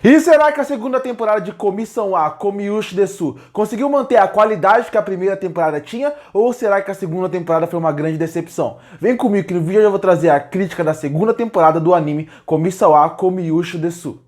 E será que a segunda temporada de Comissão A, Komiushi Desu, conseguiu manter a qualidade que a primeira temporada tinha? Ou será que a segunda temporada foi uma grande decepção? Vem comigo que no vídeo eu vou trazer a crítica da segunda temporada do anime Comissão A, Komiushi Desu.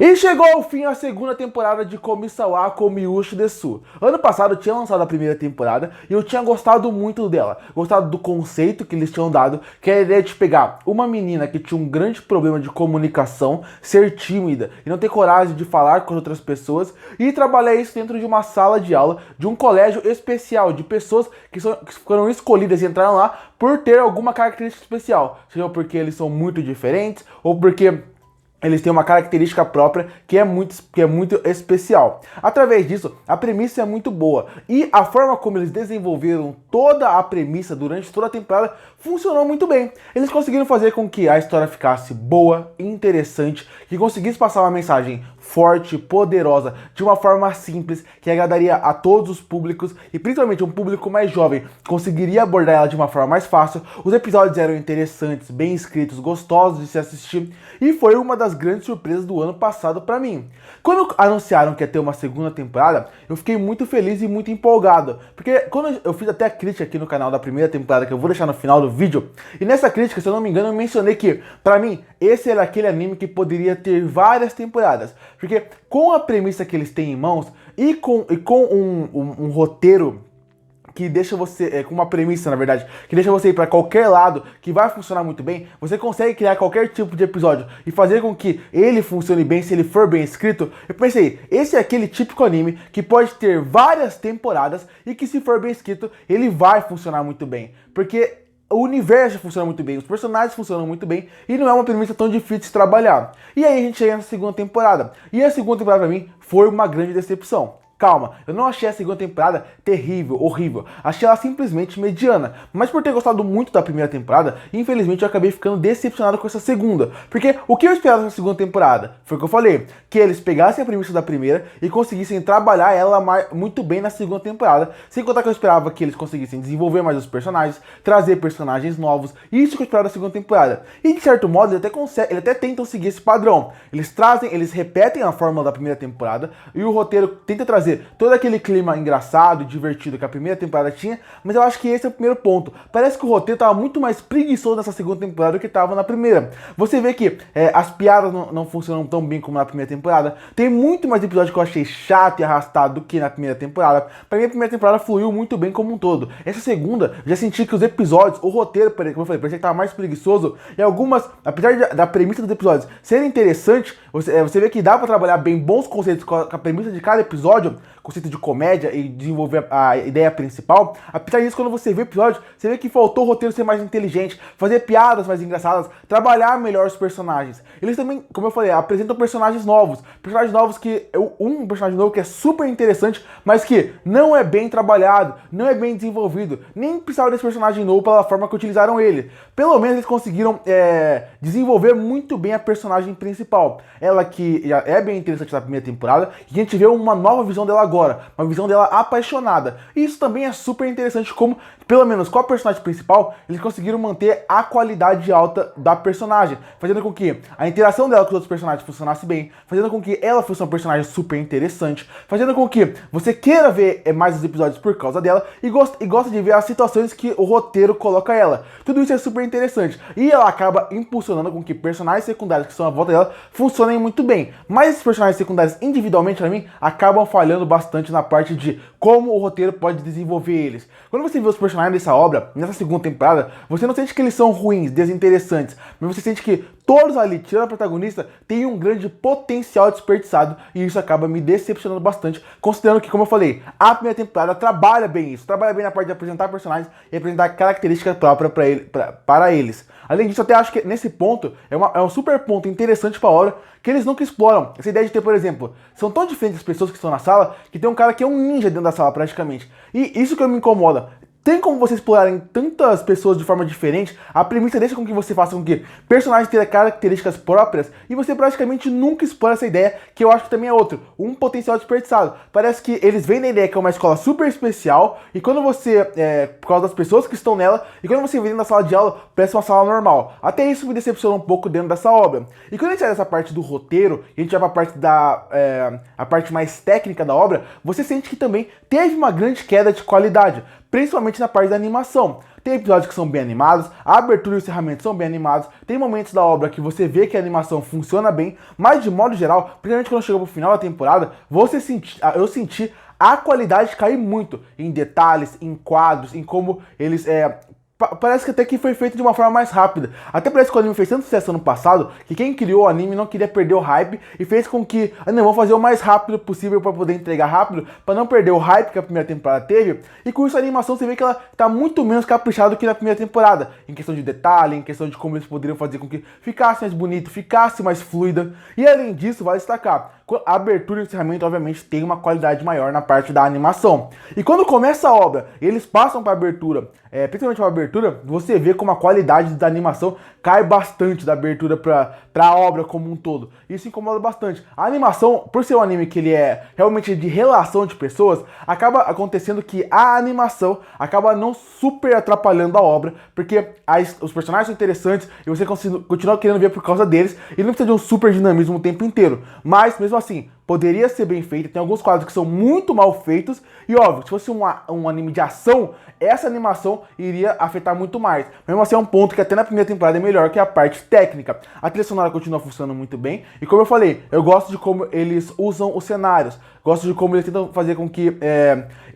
E chegou ao fim a segunda temporada de Komisawa Komiushi Desu. Ano passado eu tinha lançado a primeira temporada e eu tinha gostado muito dela. Gostado do conceito que eles tinham dado, que é a ideia de pegar uma menina que tinha um grande problema de comunicação, ser tímida e não ter coragem de falar com outras pessoas e trabalhar isso dentro de uma sala de aula de um colégio especial, de pessoas que foram escolhidas e entraram lá por ter alguma característica especial. Seja porque eles são muito diferentes ou porque eles têm uma característica própria que é muito especial. Através disso, a premissa é muito boa. E a forma como eles desenvolveram toda a premissa durante toda a temporada funcionou muito bem. Eles conseguiram fazer com que a história ficasse boa, interessante, que conseguisse passar uma mensagem forte, poderosa, de uma forma simples, que agradaria a todos os públicos e principalmente um público mais jovem conseguiria abordar ela de uma forma mais fácil. Os episódios eram interessantes, bem escritos, gostosos de se assistir e foi uma das grandes surpresas do ano passado pra mim. Quando anunciaram que ia ter uma segunda temporada, eu fiquei muito feliz e muito empolgado, porque quando eu fiz até a crítica aqui no canal da primeira temporada, que eu vou deixar no final do vídeo, e nessa crítica, se eu não me engano, eu mencionei que, pra mim, esse era aquele anime que poderia ter várias temporadas, porque com a premissa que eles têm em mãos e com um roteiro que deixa você, com uma premissa na verdade, que deixa você ir para qualquer lado, que vai funcionar muito bem, você consegue criar qualquer tipo de episódio e fazer com que ele funcione bem se ele for bem escrito. Eu pensei, esse é aquele típico anime que pode ter várias temporadas e que se for bem escrito, ele vai funcionar muito bem, porque o universo funciona muito bem, os personagens funcionam muito bem e não é uma premissa tão difícil de trabalhar. E aí a gente chega na segunda temporada. E a segunda temporada pra mim foi uma grande decepção. Calma, eu não achei a segunda temporada terrível, horrível. Achei ela simplesmente mediana. Mas por ter gostado muito da primeira temporada, infelizmente eu acabei ficando decepcionado com essa segunda. Porque o que eu esperava da segunda temporada? Foi o que eu falei, que eles pegassem a premissa da primeira e conseguissem trabalhar ela muito bem na segunda temporada. Sem contar que eu esperava que eles conseguissem desenvolver mais os personagens, trazer personagens novos. Isso que eu esperava da segunda temporada. E de certo modo, eles até tentam seguir esse padrão. Eles repetem a fórmula da primeira temporada e o roteiro tenta trazer todo aquele clima engraçado e divertido que a primeira temporada tinha, mas eu acho que esse é o primeiro ponto. Parece que o roteiro estava muito mais preguiçoso nessa segunda temporada do que estava na primeira. Você vê que as piadas não funcionam tão bem como na primeira temporada. Tem muito mais episódios que eu achei chato e arrastado do que na primeira temporada. Pra mim, a primeira temporada fluiu muito bem como um todo. Essa segunda, já senti que os episódios, o roteiro, como eu falei, parecia que estava mais preguiçoso. E algumas, apesar da premissa dos episódios serem interessantes, você vê que dá pra trabalhar bem bons conceitos com a premissa de cada episódio, conceito de comédia e desenvolver a ideia principal. Apesar disso, quando você vê o episódio, você vê que faltou o roteiro ser mais inteligente, fazer piadas mais engraçadas, trabalhar melhor os personagens. Eles também, como eu falei, apresentam personagens novos que um personagem novo que é super interessante, mas que não é bem trabalhado, não é bem desenvolvido, nem precisava desse personagem novo pela forma que utilizaram ele. Pelo menos eles conseguiram desenvolver muito bem a personagem principal. Ela que já é bem interessante na primeira temporada, e a gente vê uma nova visão dela agora, uma visão dela apaixonada. E isso também é super interessante, como, pelo menos com a personagem principal, eles conseguiram manter a qualidade alta da personagem, fazendo com que a interação dela com os outros personagens funcionasse bem, fazendo com que ela fosse uma personagem super interessante, fazendo com que você queira ver mais os episódios por causa dela e gosta de ver as situações que o roteiro coloca ela. Tudo isso é super interessante. E ela acaba impulsionando com que personagens secundários que são à volta dela funcionem muito bem. Mas esses personagens secundários individualmente, pra mim, acabam falhando bastante na parte de como o roteiro pode desenvolver eles. Quando você vê os personagens dessa obra, nessa segunda temporada, você não sente que eles são ruins, desinteressantes, mas você sente que todos ali, tirando a protagonista, têm um grande potencial desperdiçado, e isso acaba me decepcionando bastante, considerando que, como eu falei, a primeira temporada trabalha bem isso, trabalha bem na parte de apresentar personagens e apresentar características próprias para eles. Além disso, eu até acho que nesse ponto é um super ponto interessante para a obra, que eles nunca exploram. Essa ideia de ter, por exemplo, são tão diferentes as pessoas que estão na sala, que tem um cara que é um ninja dentro da sala praticamente. E isso que me incomoda. tem como você explorarem tantas pessoas de forma diferente. A premissa deixa com que você faça com que personagens tenham características próprias e você praticamente nunca explora essa ideia, que eu acho que também é outro, um potencial desperdiçado. Parece que eles vendem a ideia que é uma escola super especial e quando você, por causa das pessoas que estão nela, e quando você vê dentro da sala de aula, parece uma sala normal. Até isso me decepciona um pouco dentro dessa obra. E quando a gente sai dessa parte do roteiro, e a gente vai pra parte a parte mais técnica da obra, você sente que também teve uma grande queda de qualidade, principalmente na parte da animação. Tem episódios que são bem animados, a abertura e o encerramento são bem animados, tem momentos da obra que você vê que a animação funciona bem, mas de modo geral, principalmente quando chegou pro final da temporada, eu senti a qualidade cair muito em detalhes, em quadros, em como eles parece que até que foi feito de uma forma mais rápida. Até parece que o anime fez tanto sucesso ano passado que quem criou o anime não queria perder o hype e fez com que, não, vamos fazer o mais rápido possível para poder entregar rápido, para não perder o hype que a primeira temporada teve. E com isso a animação você vê que ela tá muito menos caprichada do que na primeira temporada, em questão de detalhe, em questão de como eles poderiam fazer com que ficasse mais bonito, ficasse mais fluida. E além disso, vale destacar, a abertura e o encerramento obviamente tem uma qualidade maior na parte da animação. E quando começa a obra, eles passam para a abertura, principalmente para a abertura, você vê como a qualidade da animação cai bastante da abertura para a obra como um todo. Isso incomoda bastante. A animação, por ser um anime que ele é realmente de relação de pessoas, acaba acontecendo que a animação acaba não super atrapalhando a obra, porque os personagens são interessantes e você continua querendo ver por causa deles, e não precisa de um super dinamismo o tempo inteiro. Mas, mesmo assim, poderia ser bem feito. Tem alguns quadros que são muito mal feitos. E óbvio, se fosse um anime de ação, essa animação iria afetar muito mais. Mesmo assim, é um ponto que até na primeira temporada é melhor, que é a parte técnica. A trilha sonora continua funcionando muito bem. E como eu falei, eu gosto de como eles usam os cenários. Gosto de como eles tentam fazer com que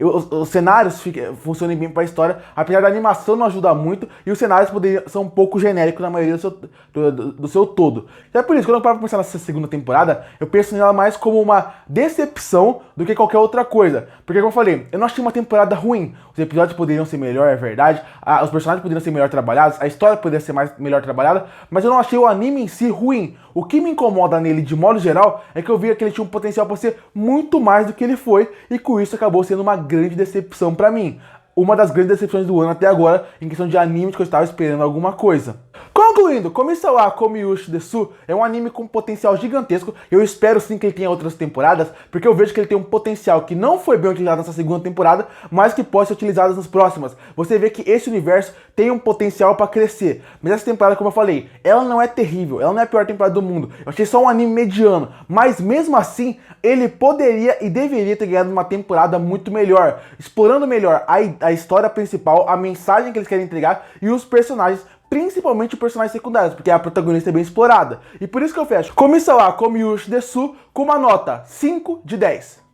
os cenários funcionem bem para a história. Apesar da animação não ajudar muito. E os cenários são um pouco genéricos na maioria do seu todo. Então é por isso, quando eu paro pra pensar nessa segunda temporada, eu penso nela mais como uma decepção do que qualquer outra coisa. Porque, como eu falei, eu não achei uma temporada ruim. Os episódios poderiam ser melhor, é verdade. Os personagens poderiam ser melhor trabalhados. A história poderia ser melhor trabalhada. Mas eu não achei o anime em si ruim. O que me incomoda nele, de modo geral, é que eu vi que ele tinha um potencial para ser muito mais do que ele foi. E com isso acabou sendo uma grande decepção para mim. Uma das grandes decepções do ano até agora, em questão de anime, que eu estava esperando alguma coisa. Concluindo, Komisawa wa Komiushi Desu é um anime com potencial gigantesco. Eu espero sim que ele tenha outras temporadas, porque eu vejo que ele tem um potencial que não foi bem utilizado nessa segunda temporada, mas que pode ser utilizado nas próximas. Você vê que esse universo tem um potencial para crescer. Mas essa temporada, como eu falei, ela não é terrível, ela não é a pior temporada do mundo. Eu achei só um anime mediano, mas mesmo assim, ele poderia e deveria ter ganhado uma temporada muito melhor, explorando melhor a história principal, a mensagem que eles querem entregar e os personagens, principalmente os personagens secundários, porque a protagonista é bem explorada. E por isso que eu fecho Komisawa wa Komiushi Desu com uma nota 5 de 10.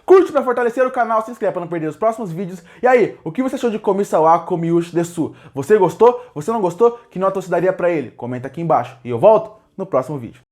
Curte para fortalecer o canal, se inscreve para não perder os próximos vídeos. E aí, o que você achou de Komisawa wa Komiushi Desu? Você gostou? Você não gostou? Que nota você daria para ele? Comenta aqui embaixo. E eu volto no próximo vídeo.